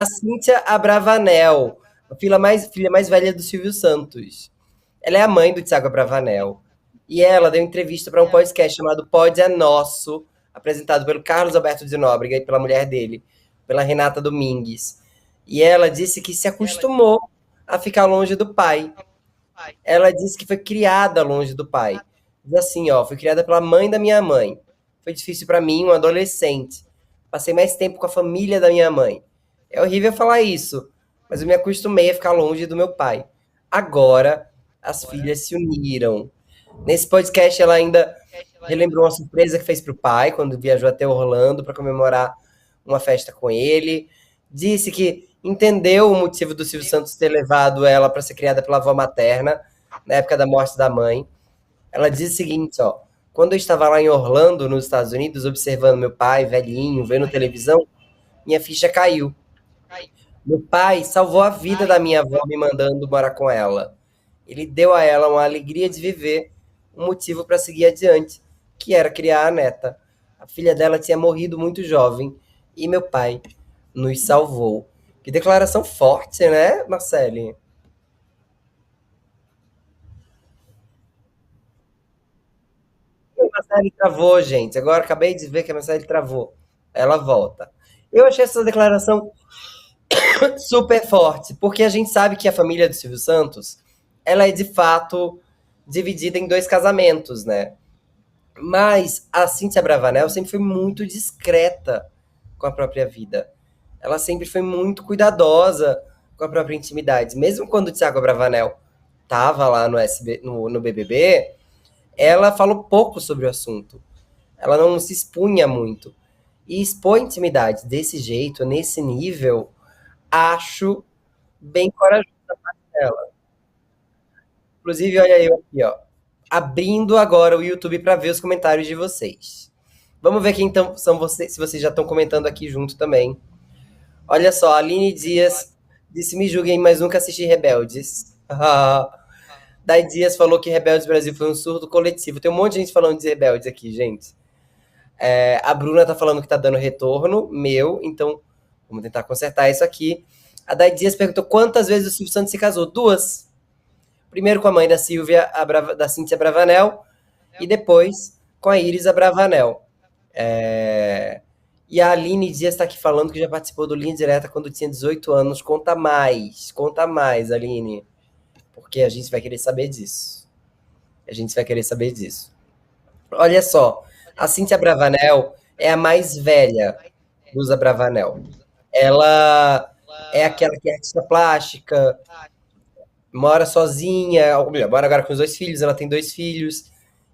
A Cíntia Abravanel, a filha mais velha do Silvio Santos. Ela é a mãe do Thiago Abravanel. E ela deu entrevista para um podcast chamado Pod é Nosso, apresentado pelo Carlos Alberto de Nóbrega e pela mulher dele, pela Renata Domingues. E ela disse que se acostumou a ficar longe do pai. Ela disse que foi criada longe do pai. Diz assim, ó, fui criada pela mãe da minha mãe. Foi difícil para mim, um adolescente. Passei mais tempo com a família da minha mãe. É horrível falar isso, mas eu me acostumei a ficar longe do meu pai. Agora, as filhas se uniram. Nesse podcast, ela ainda relembrou uma surpresa que fez para o pai quando viajou até Orlando para comemorar uma festa com ele. Disse que entendeu o motivo do Silvio Santos ter levado ela para ser criada pela avó materna na época da morte da mãe. Ela diz o seguinte, ó: quando eu estava lá em Orlando, nos Estados Unidos, observando meu pai, velhinho, vendo televisão, minha ficha caiu. Meu pai salvou a vida da minha avó me mandando morar com ela. Ele deu a ela uma alegria de viver, um motivo para seguir adiante, que era criar a neta. A filha dela tinha morrido muito jovem e meu pai nos salvou. Que declaração forte, né, Marcele? A Marcele travou, gente. Agora acabei de ver que a Marcele travou. Ela volta. Eu achei essa declaração super forte, porque a gente sabe que a família do Silvio Santos, ela é de fato dividida em dois casamentos, né? Mas a Cíntia Bravanel sempre foi muito discreta com a própria vida. Ela sempre foi muito cuidadosa com a própria intimidade. Mesmo quando o Thiago Bravanel estava lá no BBB, ela falou pouco sobre o assunto. Ela não se expunha muito. E expor intimidade desse jeito, nesse nível, acho bem corajoso dela. Inclusive, olha eu aqui, ó, abrindo agora o YouTube para ver os comentários de vocês. Vamos ver quem são vocês, se vocês já estão comentando aqui junto também. Olha só, a Aline Dias disse: me julguem, mas nunca assisti Rebeldes. Dai Dias falou que Rebeldes Brasil foi um surto coletivo. Tem um monte de gente falando de Rebeldes aqui, gente. A Bruna tá falando que tá dando retorno, meu, então vamos tentar consertar isso aqui. A Dai Dias perguntou quantas vezes o Silvio Santos se casou. Duas. Primeiro com a mãe da Silvia, da Cíntia Bravanel, e depois com a Iris Abravanel. E a Aline Dias está aqui falando que já participou do Linha Direta quando tinha 18 anos. Conta mais, Aline, porque a gente vai querer saber disso. A gente vai querer saber disso. Olha só, a Cíntia Bravanel é a mais velha dos Abravanel. Ela é aquela que é artista plástica, mora sozinha, ou melhor, mora agora com os dois filhos, ela tem dois filhos.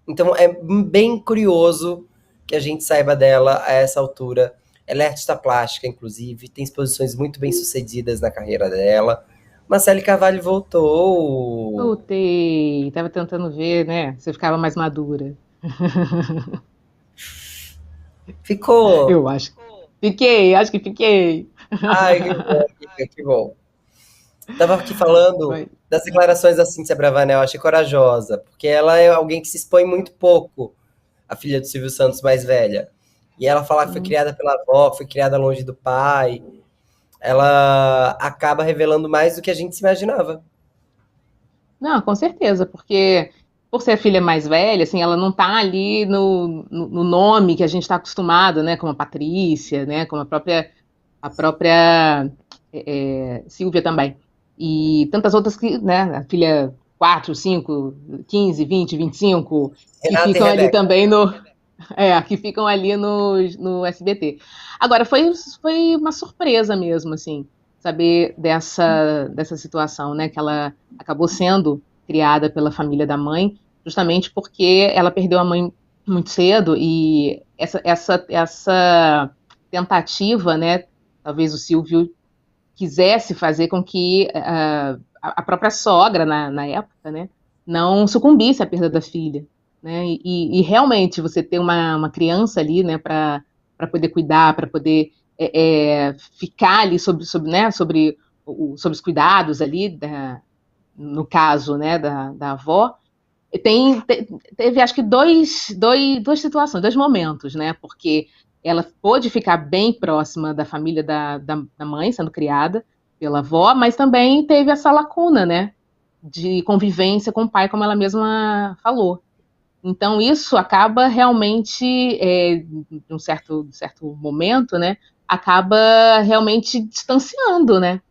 Então é bem curioso que a gente saiba dela a essa altura. Ela é artista plástica, inclusive, tem exposições muito bem sucedidas na carreira dela. Marcele Carvalho voltou. Voltei, tava tentando ver, né? Se eu ficava mais madura. Ficou. Eu acho. Fiquei, acho que fiquei. Ai, que bom, amiga, que bom. Tava aqui falando Foi. das declarações da Cíntia Bravanel, achei corajosa, porque ela é alguém que se expõe muito pouco, a filha do Silvio Santos mais velha. E ela fala que foi criada pela avó, que foi criada longe do pai. Ela acaba revelando mais do que a gente se imaginava. Não, com certeza, porque por ser a filha mais velha, assim, ela não tá ali no nome que a gente está acostumado, né? Como a Patrícia, né? Como a própria Silvia também. E tantas outras que, né? A filha 4, 5, 15, 20, 25, que Renata e ficam ali Rebeca. também que ficam ali no SBT. Agora, foi uma surpresa mesmo, assim, saber dessa situação, né? Que ela acabou sendo criada pela família da mãe, justamente porque ela perdeu a mãe muito cedo e essa tentativa, né? Talvez o Silvio quisesse fazer com que a própria sogra, na época, né, não sucumbisse à perda da filha. Né? E realmente você ter uma criança ali, né, para poder cuidar, para poder ficar ali né, sobre os cuidados ali, no caso, né, da avó, teve acho que duas situações, dois momentos, né? Porque ela pôde ficar bem próxima da família da mãe, sendo criada pela avó, mas também teve essa lacuna, né, de convivência com o pai, como ela mesma falou. Então, isso acaba realmente, em um certo momento, né, acaba realmente distanciando, né?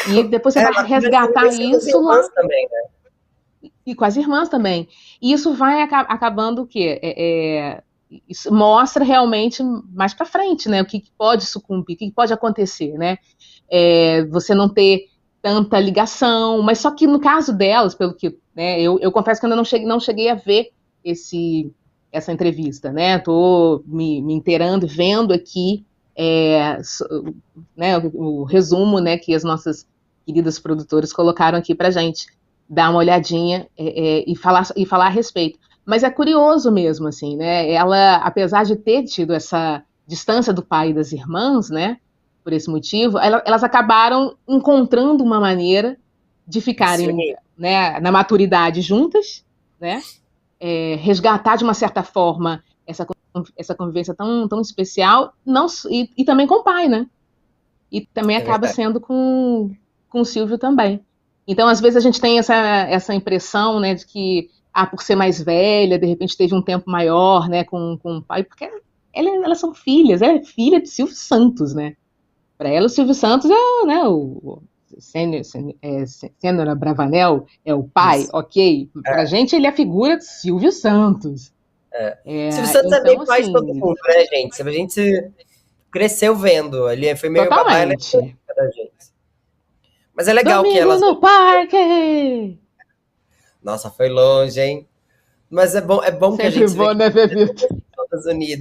E depois você vai Ela começa a resgatar convencer das isso irmãs lá, também, né? e com as irmãs também. E isso vai acabando o quê? Isso mostra realmente mais para frente, né? O que pode sucumbir, o que pode acontecer, né? Você não ter tanta ligação, mas só que no caso delas, pelo que, né, eu confesso que eu ainda não cheguei a ver essa entrevista, né? Tô me inteirando, vendo aqui, né, o resumo, né, que as nossas queridas produtoras colocaram aqui pra gente dar uma olhadinha, e falar a respeito. Mas é curioso mesmo, assim, né? Ela, apesar de ter tido essa distância do pai e das irmãs, né? Por esse motivo, elas acabaram encontrando uma maneira de De se ficarem, unir. né, na maturidade juntas, né? Resgatar de uma certa forma essa convivência tão especial, não, e também com o pai, né? E também É acaba verdade. sendo com o Silvio também. Então, às vezes, a gente tem essa impressão, né, de que, por ser mais velha, de repente teve um tempo maior, né, com o pai, porque elas são filhas, ela é filha de Silvio Santos, né? Para ela, o Silvio Santos é, né, o Sênior Bravanel é o pai, Isso. ok. Pra gente, ele é a figura de Silvio Santos. Silvio Santos é Então, meio pai de todo assim, mundo, né, gente? A gente cresceu vendo. Ele foi meio babá totalmente. eletrônica da gente. Mas é legal que Domingo elas. no parque! Nossa, foi longe, hein? Mas é bom que a Sempre gente vê bom, que né, Pepito? todas unidas.